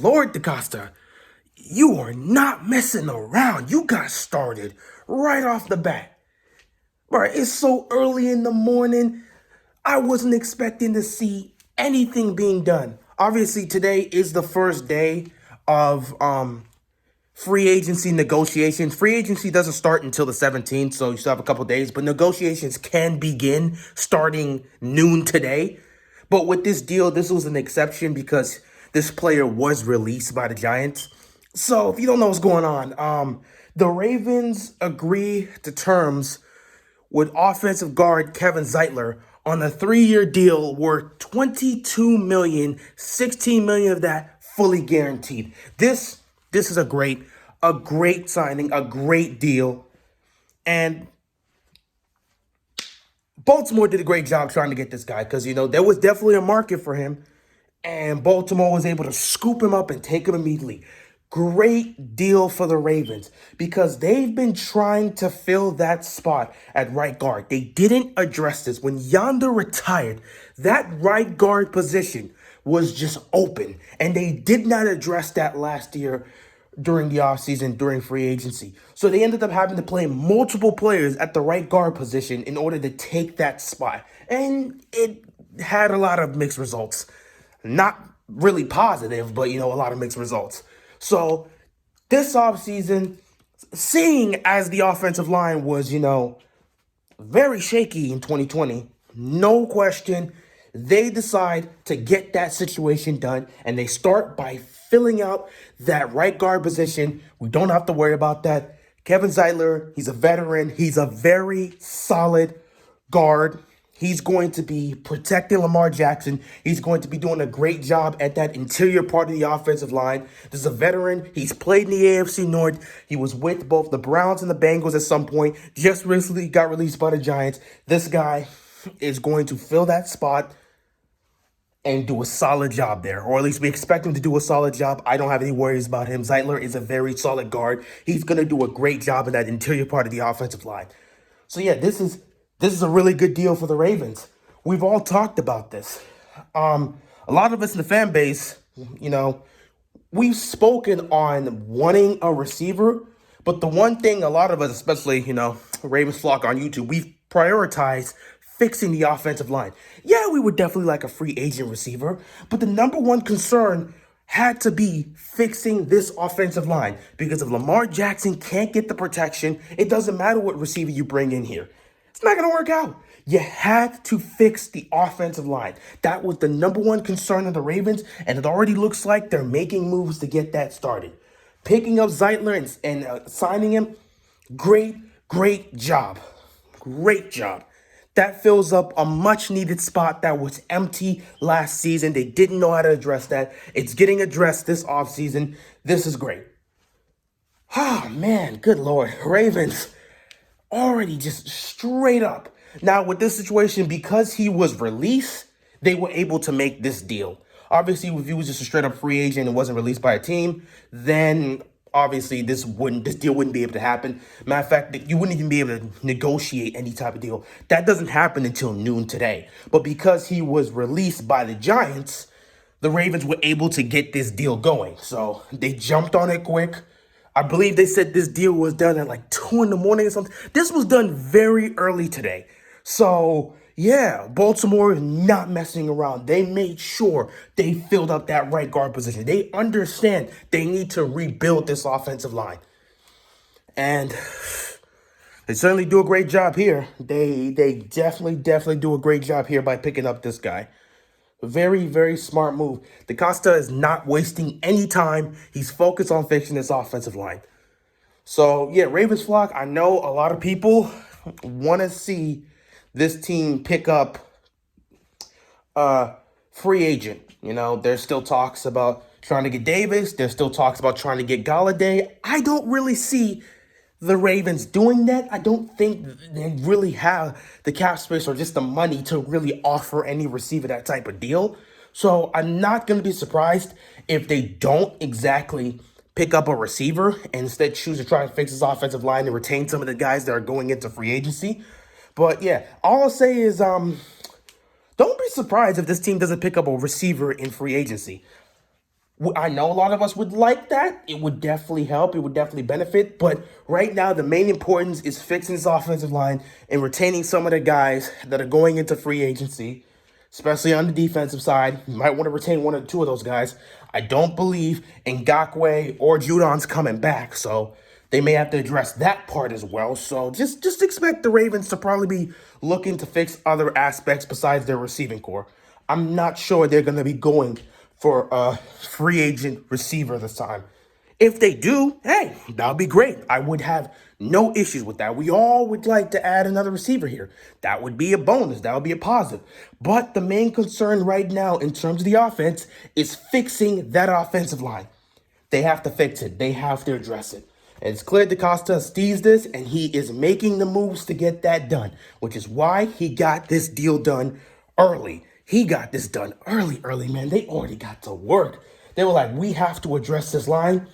Lord, DaCosta, you are not messing around. You got started right off the bat. Bro, it's so early in the morning. I wasn't expecting to see anything being done. Obviously, today is the first day of free agency negotiations. Free agency doesn't start until the 17th, so you still have a couple days, but negotiations can begin starting noon today. But with this deal, this was an exception because this player was released by the Giants. So if you don't know what's going on, the Ravens agree to terms with offensive guard Kevin Zeitler on a 3-year deal worth $22 million, $16 million of that fully guaranteed. This is a great signing, a great deal. And Baltimore did a great job trying to get this guy because, there was definitely a market for him. And Baltimore was able to scoop him up and take him immediately. Great deal for the Ravens because they've been trying to fill that spot at right guard. They didn't address this. When Yanda retired, that right guard position was just open. And they did not address that last year during the offseason, during free agency. So they ended up having to play multiple players at the right guard position in order to take that spot. And it had a lot of mixed results. Not really positive, but, a lot of mixed results. So this offseason, seeing as the offensive line was, very shaky in 2020, no question, they decide to get that situation done, and they start by filling out that right guard position. We don't have to worry about that. Kevin Zeitler, he's a veteran. He's a very solid guard. He's going to be protecting Lamar Jackson. He's going to be doing a great job at that interior part of the offensive line. This is a veteran. He's played in the AFC North. He was with both the Browns and the Bengals at some point. Just recently got released by the Giants. This guy is going to fill that spot and do a solid job there, or at least we expect him to do a solid job. I don't have any worries about him. Zeitler is a very solid guard. He's going to do a great job in that interior part of the offensive line. So yeah, this is a really good deal for the Ravens. We've all talked about this. A lot of us in the fan base, we've spoken on wanting a receiver, but the one thing a lot of us, especially, Ravens flock on YouTube, we've prioritized fixing the offensive line. Yeah, we would definitely like a free agent receiver, but the number one concern had to be fixing this offensive line because if Lamar Jackson can't get the protection, it doesn't matter what receiver you bring in here. It's not going to work out. You had to fix the offensive line. That was the number one concern of the Ravens, and it already looks like they're making moves to get that started. Picking up Zeitler and signing him, great job. Great job. That fills up a much-needed spot that was empty last season. They didn't know how to address that. It's getting addressed this offseason. This is great. Oh, man, good Lord. Ravens already just straight up. Now, with this situation, because he was released, they were able to make this deal. Obviously, if he was just a straight-up free agent and wasn't released by a team, then obviously this deal wouldn't be able to happen. Matter of fact, you wouldn't even be able to negotiate any type of deal. That doesn't happen until noon today. But because he was released by the Giants, the Ravens were able to get this deal going. So they jumped on it quick. I believe they said this deal was done at like 2 in the morning or something. This was done very early today. So, yeah, Baltimore is not messing around. They made sure they filled up that right guard position. They understand they need to rebuild this offensive line. And they certainly do a great job here. They definitely do a great job here by picking up this guy. Very smart move. DaCosta is not wasting any time. He's focused on fixing this offensive line. So, yeah, Ravens flock, I know a lot of people want to see this team pick up free agent. There's still talks about trying to get Davis. There's still talks about trying to get Galladay. I don't really see the Ravens doing that. I don't think they really have the cap space or just the money to really offer any receiver that type of deal. So I'm not going to be surprised if they don't exactly pick up a receiver and instead choose to try and fix his offensive line and retain some of the guys that are going into free agency. But yeah, all I'll say is don't be surprised if this team doesn't pick up a receiver in free agency. I know a lot of us would like that. It would definitely help. It would definitely benefit. But right now, the main importance is fixing this offensive line and retaining some of the guys that are going into free agency, especially on the defensive side. You might want to retain one or two of those guys. I don't believe Ngakwe or Judon's coming back, so they may have to address that part as well. So just expect the Ravens to probably be looking to fix other aspects besides their receiving core. I'm not sure they're going to be going for a free agent receiver this time. If they do, hey, that would be great. I would have no issues with that. We all would like to add another receiver here. That would be a bonus. That would be a positive. But the main concern right now in terms of the offense is fixing that offensive line. They have to fix it. They have to address it. And it's clear DaCosta sees this, and he is making the moves to get that done, which is why he got this deal done early. He got this done early, man. They already got to work. They were like, we have to address this line.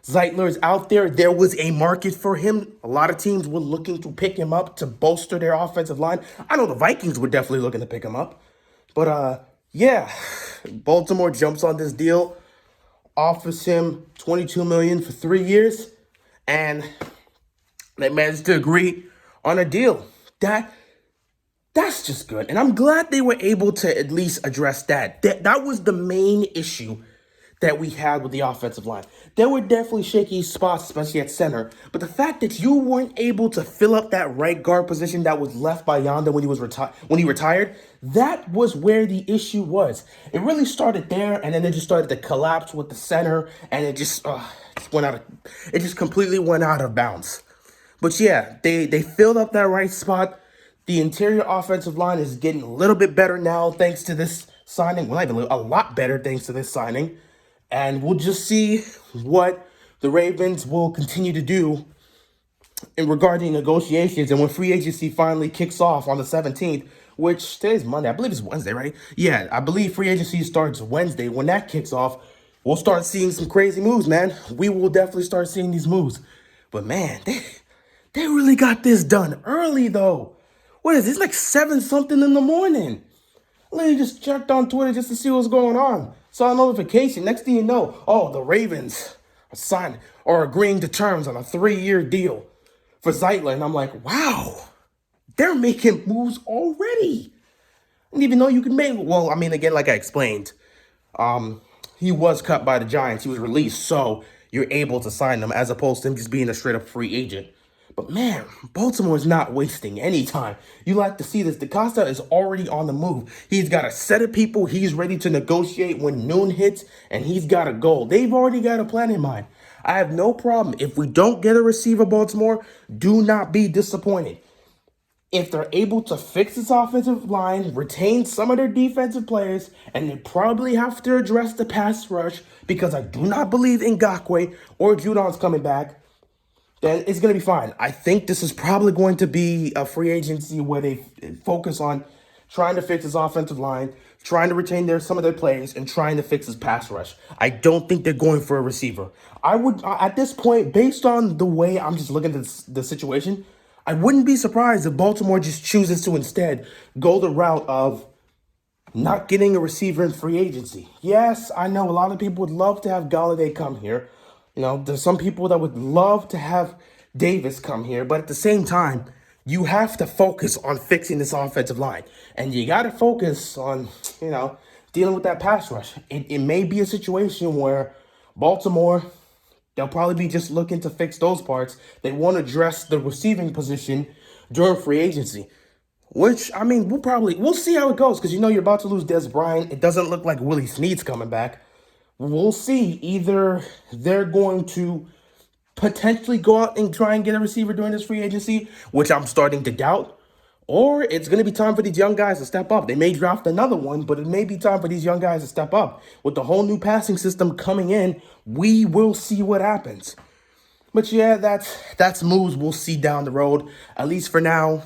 Zeitler is out there. There was a market for him. A lot of teams were looking to pick him up to bolster their offensive line. I know the Vikings were definitely looking to pick him up. But, yeah, Baltimore jumps on this deal, offers him $22 million for 3 years, and they managed to agree on a deal. That's just good. And I'm glad they were able to at least address that. That was the main issue that we had with the offensive line. There were definitely shaky spots, especially at center. But the fact that you weren't able to fill up that right guard position that was left by Yanda when he retired, that was where the issue was. It really started there, and then it just started to collapse with the center, and it just completely went out of bounds. But yeah, they filled up that right spot. The interior offensive line is getting a little bit better now thanks to this signing. Well, not even a lot better thanks to this signing. And we'll just see what the Ravens will continue to do in regarding negotiations. And when free agency finally kicks off on the 17th, which today's Monday, I believe it's Wednesday, right? Yeah, I believe free agency starts Wednesday. When that kicks off, we'll start seeing some crazy moves, man. We will definitely start seeing these moves. But man, they really got this done early though. What is this, like 7 something in the morning? I literally just checked on Twitter just to see what's going on. Saw a notification. Next thing you know, the Ravens are agreeing to terms on a 3-year deal for Zeitler. And I'm like, wow, they're making moves already. I didn't even know you could make. Well, I mean, again, like I explained, he was cut by the Giants. He was released, so you're able to sign him as opposed to him just being a straight up free agent. But man, Baltimore is not wasting any time. You like to see this. DaCosta is already on the move. He's got a set of people he's ready to negotiate when noon hits, and he's got a goal. They've already got a plan in mind. I have no problem. If we don't get a receiver, Baltimore, do not be disappointed. If they're able to fix this offensive line, retain some of their defensive players, and they probably have to address the pass rush because I do not believe Ngakwe or Judon's coming back, then it's going to be fine. I think this is probably going to be a free agency where they focus on trying to fix his offensive line, trying to retain some of their players, and trying to fix his pass rush. I don't think they're going for a receiver. I would, at this point, based on the way I'm just looking at the situation, I wouldn't be surprised if Baltimore just chooses to instead go the route of not getting a receiver in free agency. Yes, I know a lot of people would love to have Galladay come here. You know, there's some people that would love to have Davis come here, but at the same time, you have to focus on fixing this offensive line. And you got to focus on, dealing with that pass rush. It may be a situation where Baltimore, they'll probably be just looking to fix those parts. They won't address the receiving position during free agency. Which, I mean, we'll see how it goes. Because you're about to lose Des Bryant. It doesn't look like Willie Snead's coming back. We'll see. Either they're going to potentially go out and try and get a receiver during this free agency, which I'm starting to doubt, or it's going to be time for these young guys to step up. They may draft another one, but it may be time for these young guys to step up. With the whole new passing system coming in, we will see what happens. But yeah, that's moves we'll see down the road. At least for now,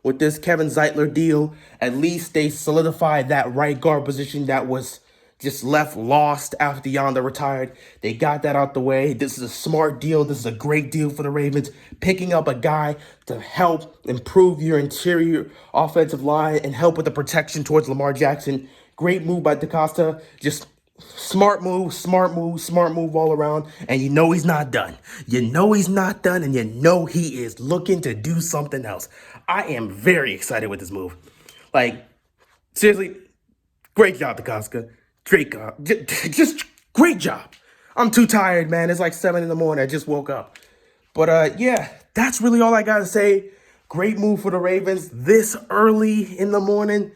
with this Kevin Zeitler deal, at least they solidified that right guard position that was just left lost after Yanda retired. They got that out the way. This is a smart deal. This is a great deal for the Ravens. Picking up a guy to help improve your interior offensive line and help with the protection towards Lamar Jackson. Great move by DaCosta. Just Smart move, smart move, smart move all around. And you know he's not done. You know he's not done, and you know he is looking to do something else. I am very excited with this move. Like, seriously, great job, Dakaska. Great job. Just great job. I'm too tired, man. It's like 7 in the morning. I just woke up. But yeah, that's really all I gotta say. Great move for the Ravens this early in the morning.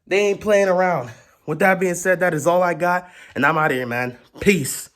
They ain't playing around. With that being said, that is all I got, and I'm out of here, man. Peace.